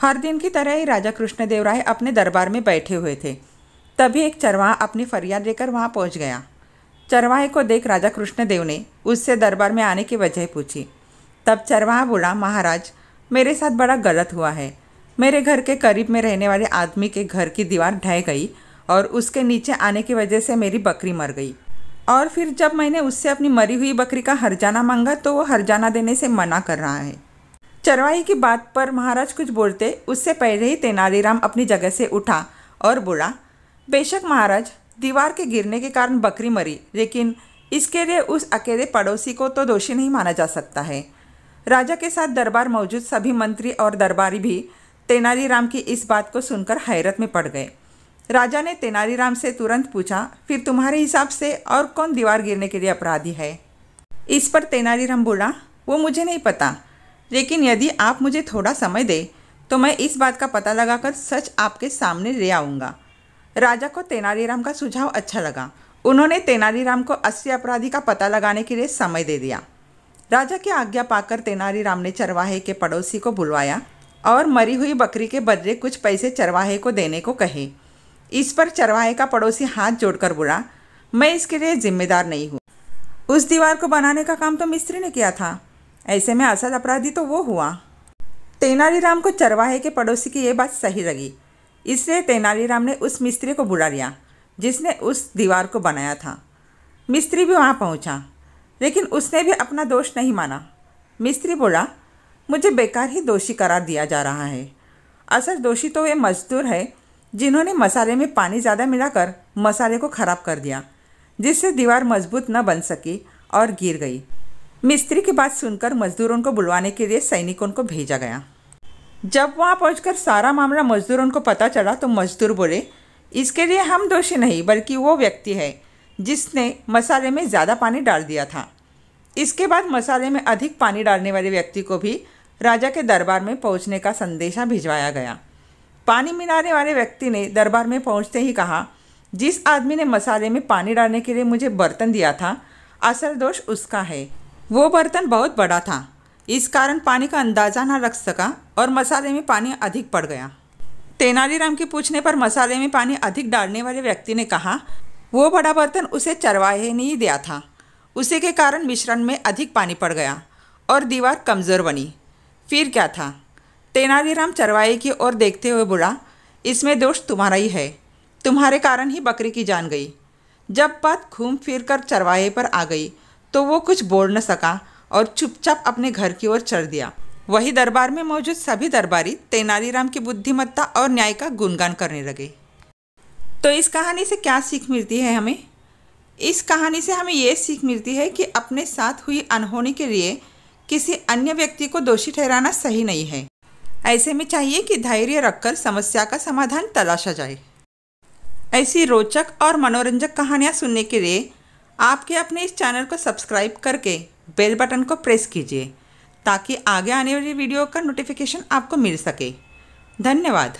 हर दिन की तरह ही राजा कृष्णदेव राय अपने दरबार में बैठे हुए थे। तभी एक चरवाहा अपनी फरियाद लेकर वहां पहुंच गया। चरवाहे को देख राजा कृष्णदेव ने उससे दरबार में आने की वजह पूछी। तब चरवाहा बोला, महाराज, मेरे साथ बड़ा गलत हुआ है। मेरे घर के करीब में रहने वाले आदमी के घर की दीवार ढह गई और उसके नीचे आने की वजह से मेरी बकरी मर गई। और फिर जब मैंने उससे अपनी मरी हुई बकरी का हर्जाना मांगा तो वो हर्जाना देने से मना कर रहा है। चरवाही की बात पर महाराज कुछ बोलते उससे पहले ही तेनालीराम अपनी जगह से उठा और बोला, बेशक महाराज, दीवार के गिरने के कारण बकरी मरी, लेकिन इसके लिए उस अकेले पड़ोसी को तो दोषी नहीं माना जा सकता है। राजा के साथ दरबार मौजूद सभी मंत्री और दरबारी भी तेनालीराम की इस बात को सुनकर हैरत में पड़ गए। राजा ने तेनालीराम से तुरंत पूछा, फिर तुम्हारे हिसाब से और कौन दीवार गिरने के लिए अपराधी है? इस पर तेनालीराम बोला, वो मुझे नहीं पता, लेकिन यदि आप मुझे थोड़ा समय दें तो मैं इस बात का पता लगाकर सच आपके सामने ले आऊँगा। राजा को तेनालीराम का सुझाव अच्छा लगा। उन्होंने तेनालीराम को असली अपराधी का पता लगाने के लिए समय दे दिया। राजा की आज्ञा पाकर तेनालीराम ने चरवाहे के पड़ोसी को बुलवाया और मरी हुई बकरी के बदले कुछ पैसे चरवाहे को देने को कहे। इस पर चरवाहे का पड़ोसी हाथ जोड़कर बोला, मैं इसके लिए जिम्मेदार नहीं हूँ। उस दीवार को बनाने का काम तो मिस्त्री ने किया था, ऐसे में असल अपराधी तो वो हुआ। तेनालीराम को चरवाहे के पड़ोसी की ये बात सही लगी, इसलिए तेनालीराम ने उस मिस्त्री को बुला लिया जिसने उस दीवार को बनाया था। मिस्त्री भी वहाँ पहुँचा, लेकिन उसने भी अपना दोष नहीं माना। मिस्त्री बोला, मुझे बेकार ही दोषी करार दिया जा रहा है। असल दोषी तो वे मजदूर है जिन्होंने मसाले में पानी ज़्यादा मिलाकर मसाले को ख़राब कर दिया, जिससे दीवार मजबूत न बन सकी और गिर गई। मिस्त्री की बात सुनकर मजदूरों को बुलवाने के लिए सैनिकों को भेजा गया। जब वहाँ पहुंचकर सारा मामला मजदूरों को पता चला तो मजदूर बोले, इसके लिए हम दोषी नहीं बल्कि वो व्यक्ति है जिसने मसाले में ज़्यादा पानी डाल दिया था। इसके बाद मसाले में अधिक पानी डालने वाले व्यक्ति को भी राजा के दरबार में पहुंचने का संदेशा भिजवाया गया। पानी मिलाने वाले व्यक्ति ने दरबार में पहुंचते ही कहा, जिस आदमी ने मसाले में पानी डालने के लिए मुझे बर्तन दिया था, असल दोष उसका है। वो बर्तन बहुत बड़ा था, इस कारण पानी का अंदाज़ा न रख सका और मसाले में पानी अधिक पड़ गया। तेनालीराम के पूछने पर मसाले में पानी अधिक डालने वाले व्यक्ति ने कहा, वो बड़ा बर्तन उसे चरवाहे ने ही दिया था, उसी के कारण मिश्रण में अधिक पानी पड़ गया और दीवार कमज़ोर बनी। फिर क्या था? तेनालीराम चरवाहे की ओर देखते हुए बोला, इसमें दोष तुम्हारा ही है, तुम्हारे कारण ही बकरी की जान गई। जब बात घूम फिर कर चरवाहे पर आ गई तो वो कुछ बोल न सका और चुपचाप अपने घर की ओर चल दिया। वही दरबार में मौजूद सभी दरबारी तेनालीराम की बुद्धिमत्ता और न्याय का गुणगान करने लगे। तो इस कहानी से क्या सीख मिलती है हमें? इस कहानी से हमें ये सीख मिलती है कि अपने साथ हुई अनहोनी के लिए किसी अन्य व्यक्ति को दोषी ठहराना सही नहीं है। ऐसे में चाहिए कि धैर्य रखकर समस्या का समाधान तलाशा जाए। ऐसी रोचक और मनोरंजक कहानियाँ सुनने के लिए आपके अपने इस चैनल को सब्सक्राइब करके बेल बटन को प्रेस कीजिए ताकि आगे आने वाली वीडियो का नोटिफिकेशन आपको मिल सके। धन्यवाद।